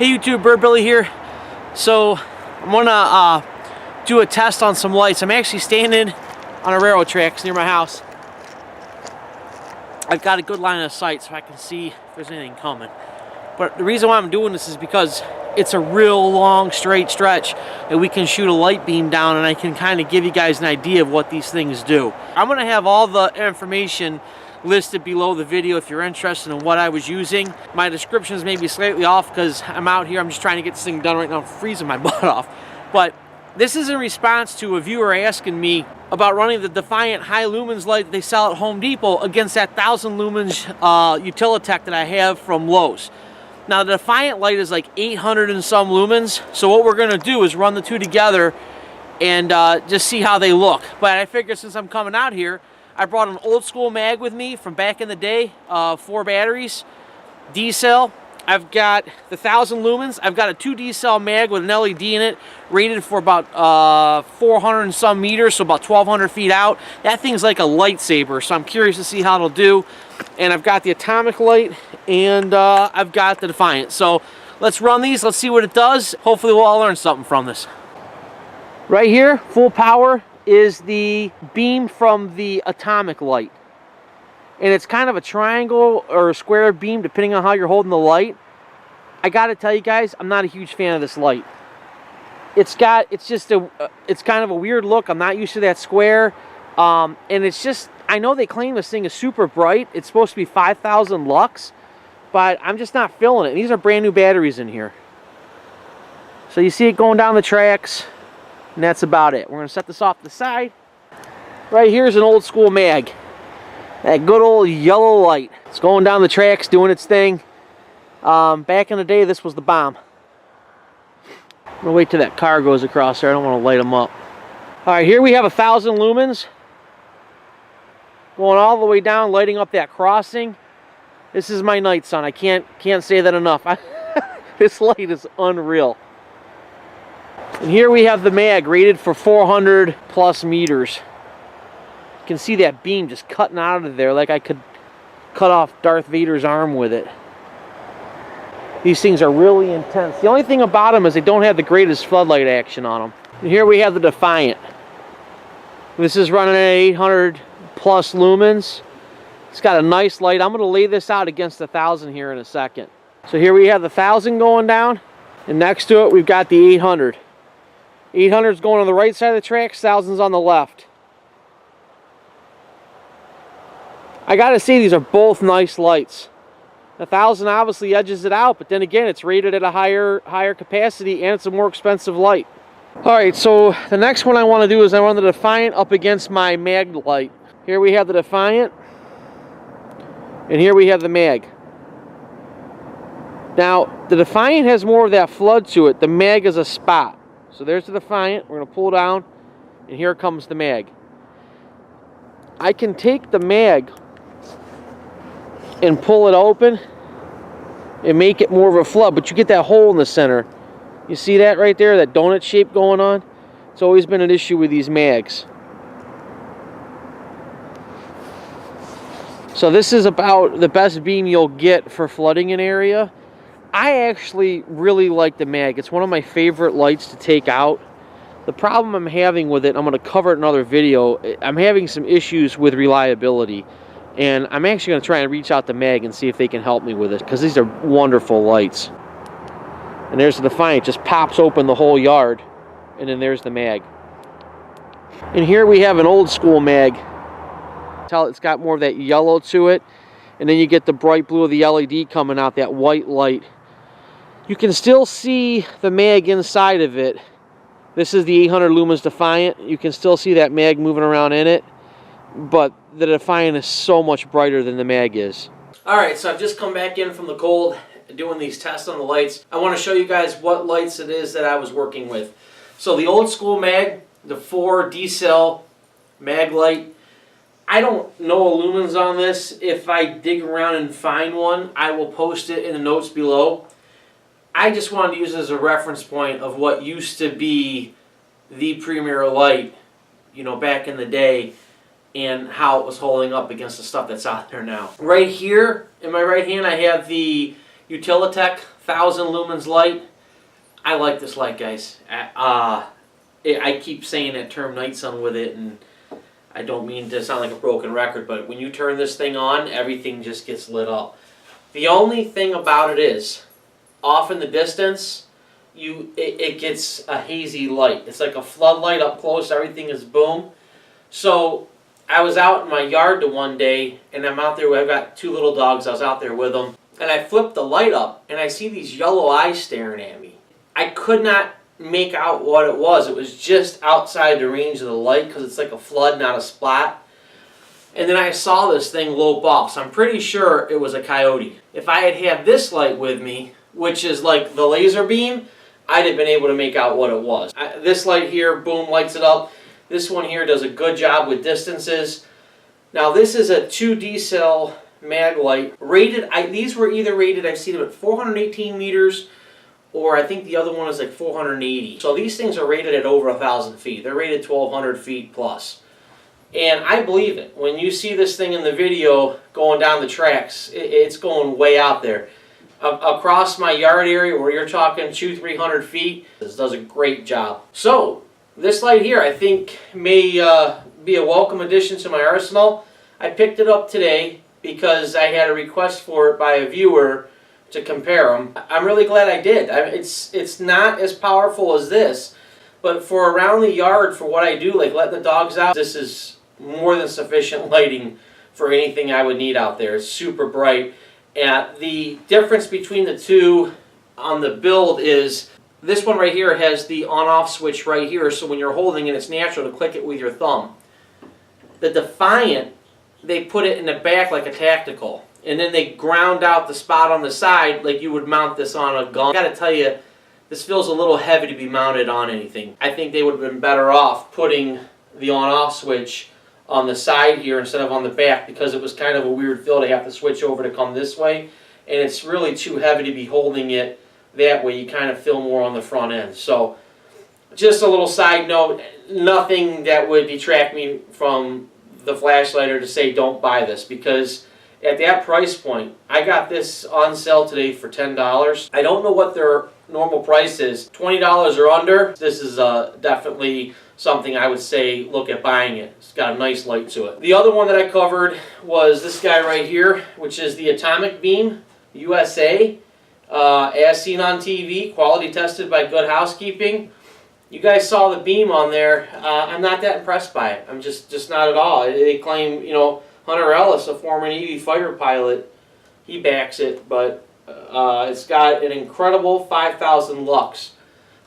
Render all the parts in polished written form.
Hey YouTube, Burbbilly here. So I'm gonna do a test on some lights. I'm actually standing on a railroad tracks near my house. I've got a good line of sight so I can see if there's anything coming. But the reason why I'm doing this is because it's a real long straight stretch and we can shoot a light beam down, and I can kind of give you guys an idea of what these things do. I'm gonna have all the information listed below the video if you're interested in what I was using. My descriptions may be slightly off because I'm out here, I'm just trying to get this thing done right now. I'm freezing my butt off. But this is in response to a viewer asking me about running the Defiant high lumens light that they sell at Home Depot against that 1000 lumens Utilitech that I have from Lowe's. Now the Defiant light is like 800 and some lumens, so what we're gonna do is run the two together and just see how they look. But I figure since I'm coming out here, I brought an old school mag with me from back in the day, 4 batteries, D-cell. I've got the 1000 lumens. I've got a 2 D-cell mag with an LED in it, rated for about 400 and some meters, so about 1200 feet out. That thing's like a lightsaber, so I'm curious to see how it'll do. And I've got the atomic light, and I've got the Defiant. So let's run these, let's see what it does. Hopefully we'll all learn something from this. Right here, full power, is the beam from the atomic light. And it's kind of a triangle or a square beam depending on how you're holding the light. I gotta tell you guys, I'm not a huge fan of this light. It's kind of a weird look. I'm not used to that square. And it's just, I know they claim this thing is super bright. It's supposed to be 5000 lux, but I'm just not feeling it. And these are brand new batteries in here. So you see it going down the tracks, and that's about it. We're gonna set this off to the side. Right here's an old school mag. That good old yellow light. It's going down the tracks, doing its thing. Back in the day, this was the bomb. I'm gonna wait till that car goes across there. I don't want to light them up. All right, here we have 1000 lumens. Going all the way down, lighting up that crossing. This is my night sun. I can't say that enough. This light is unreal. And here we have the mag rated for 400 plus meters. You can see that beam just cutting out of there like I could cut off Darth Vader's arm with it. These things are really intense. The only thing about them is they don't have the greatest floodlight action on them. And here we have the Defiant. This is running at 800 plus lumens. It's got a nice light. I'm going to lay this out against the 1000 here in a second. So here we have the 1000 going down, and next to it we've got the 800. 800 is going on the right side of the tracks, 1000's on the left. I gotta say, these are both nice lights. The 1000 obviously edges it out, but then again, it's rated at a higher capacity, and it's a more expensive light. Alright, so the next one I want to do is I want the Defiant up against my mag light. Here we have the Defiant, and here we have the mag. Now, the Defiant has more of that flood to it. The mag is a spot. So there's the Defiant. We're going to pull down, and here comes the mag. I can take the mag and pull it open and make it more of a flood, but you get that hole in the center. You see that right there, that donut shape going on? It's always been an issue with these mags. So this is about the best beam you'll get for flooding an area. I actually really like the mag. It's one of my favorite lights to take out. The problem I'm having with it, I'm going to cover it in another video, I'm having some issues with reliability. And I'm actually going to try and reach out to mag and see if they can help me with it, because these are wonderful lights. And there's the Defiant, just pops open the whole yard, and then there's the mag. And here we have an old school mag. Tell it's got more of that yellow to it, and then you get the bright blue of the LED coming out, that white light. You can still see the mag inside of it. This is the 800 lumens Defiant. You can still see that mag moving around in it, but the Defiant is so much brighter than the mag is. Alright, so I've just come back in from the cold doing these tests on the lights. I want to show you guys what lights it is that I was working with. So the old school mag, the 4 D-cell mag light. I don't know lumens on this. If I dig around and find one, I will post it in the notes below. I just wanted to use it as a reference point of what used to be the premier light, you know, back in the day, and how it was holding up against the stuff that's out there now. Right here in my right hand I have the Utilitech 1,000 lumens light. I like this light, guys. I keep saying that term night sun with it, and I don't mean to sound like a broken record, but when you turn this thing on, everything just gets lit up. The only thing about it is, off in the distance, it gets a hazy light. It's like a floodlight up close, everything is boom. So I was out in my yard one day, and I'm out there, I've got 2 little dogs, I was out there with them, and I flipped the light up, and I see these yellow eyes staring at me. I could not make out what it was. It was just outside the range of the light because it's like a flood, not a splat. And then I saw this thing lope off, so I'm pretty sure it was a coyote. If I had had this light with me, which is like the laser beam, I'd have been able to make out what it was. This light here, boom, lights it up. This one here does a good job with distances. Now this is a 2D cell mag light. Rated, these were either rated, I've seen them at 418 meters, or I think the other one is like 480. So these things are rated at over 1,000 feet. They're rated 1,200 feet plus. And I believe it. When you see this thing in the video going down the tracks, it's going way out there. Across my yard area where you're talking 200-300 feet, this does a great job. So this light here I think may be a welcome addition to my arsenal. I picked it up today because I had a request for it by a viewer to compare them. I'm really glad I did. It's not as powerful as this, but for around the yard, for what I do, like letting the dogs out, this is more than sufficient lighting for anything I would need out there. It's super bright. And the difference between the two on the build is this one right here has the on-off switch right here, so when you're holding it, it's natural to click it with your thumb. The Defiant, they put it in the back like a tactical, and then they ground out the spot on the side like you would mount this on a gun. I gotta tell you, this feels a little heavy to be mounted on anything. I think they would have been better off putting the on-off switch on the side here instead of on the back, because it was kind of a weird feel to have to switch over to come this way, and it's really too heavy to be holding it that way. You kind of feel more on the front end. So just a little side note, nothing that would detract me from the flashlight or to say don't buy this, because at that price point, I got this on sale today for $10. I don't know what their normal price is. $20 or under, this is definitely something I would say look at buying it. It's got a nice light to it. The other one that I covered was this guy right here, which is the Atomic Beam USA. As seen on TV, quality tested by Good Housekeeping. You guys saw the beam on there. I'm not that impressed by it. I'm just not at all. They claim, you know, Hunter Ellis, a former Navy fighter pilot, he backs it, but it's got an incredible 5,000 lux.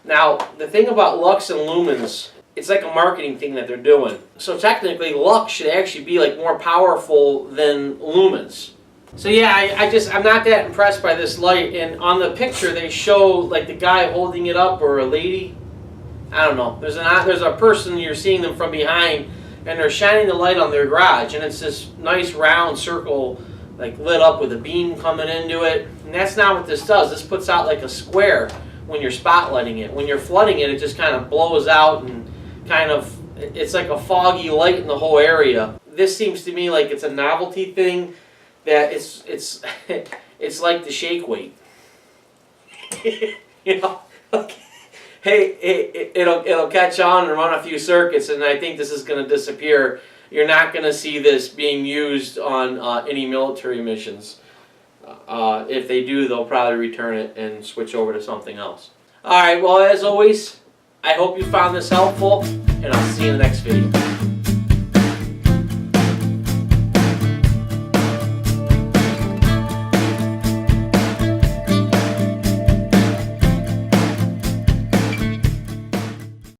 Now, the thing about lux and lumens, it's like a marketing thing that they're doing. So technically, lux should actually be like more powerful than lumens. So yeah, I'm not that impressed by this light. And on the picture, they show like the guy holding it up, or a lady. I don't know. There's a person, you're seeing them from behind, and they're shining the light on their garage, and it's this nice round circle, like lit up with a beam coming into it. And that's not what this does. This puts out like a square when you're spotlighting it. When you're flooding it, it just kind of blows out and kind of, it's like a foggy light in the whole area. This seems to me like it's a novelty thing, that it's like the shake weight. You know, like, hey, it'll catch on and run a few circuits, and I think this is going to disappear. You're not going to see this being used on any military missions. If they do, they'll probably return it and switch over to something else. Alright, well, as always, I hope you found this helpful, and I'll see you in the next video.